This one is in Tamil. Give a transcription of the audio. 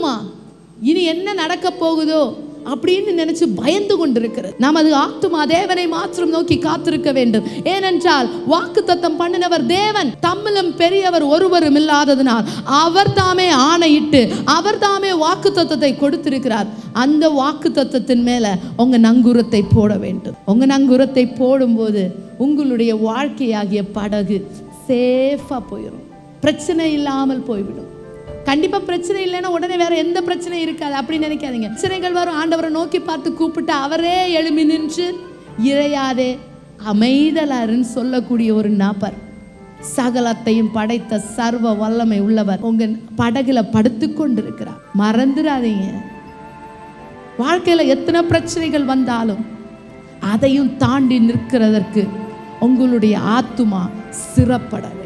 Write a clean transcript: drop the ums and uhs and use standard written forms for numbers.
ஆத்துமா இனி என்ன நடக்க போகுதோ அப்படின்னு நினைச்சு பயந்து கொண்டிருக்கிறது. நமது ஆத்துமா தேவனை மாத்திரம் நோக்கி காத்திருக்க வேண்டும். ஏனென்றால் வாக்குத்தத்தம் பண்ணினவர் தேவன், தம்மிலும் பெரியவர் ஒருவரும் இல்லாததினால் அவர் தாமே ஆணையிட்டு அவர் தாமே வாக்குத்தத்தத்தை கொடுத்திருக்கிறார். அந்த வாக்குத்தத்தத்தின் மேல உங்க நங்கூரத்தை போட வேண்டும். உங்க நங்கூரத்தை போடும்போது உங்களுடைய வாழ்க்கையாகிய படகு சேஃபா போயிடும், பிரச்சனை இல்லாமல் போய்விடும். கண்டிப்பா பிரச்சனை இல்லைன்னா உடனே வேற எந்த பிரச்சனையும் இருக்காது அப்படின்னு நினைக்காதீங்க. பிரச்சனைகள் வரும், ஆண்டவரை நோக்கி பார்த்து கூப்பிட்டு அவரே எழுமி நின்று இறையாதே அமைதலாருன்னு சொல்லக்கூடிய ஒரு நபர், சகலத்தையும் படைத்த சர்வ வல்லமை உள்ளவர் உங்க படகுல படுத்து கொண்டிருக்கிறார். மறந்துடாதீங்க, வாழ்க்கையில எத்தனை பிரச்சனைகள் வந்தாலும் அதையும் தாண்டி நிற்கிறதற்கு உங்களுடைய ஆத்துமா சிறப்பட வேண்டும்.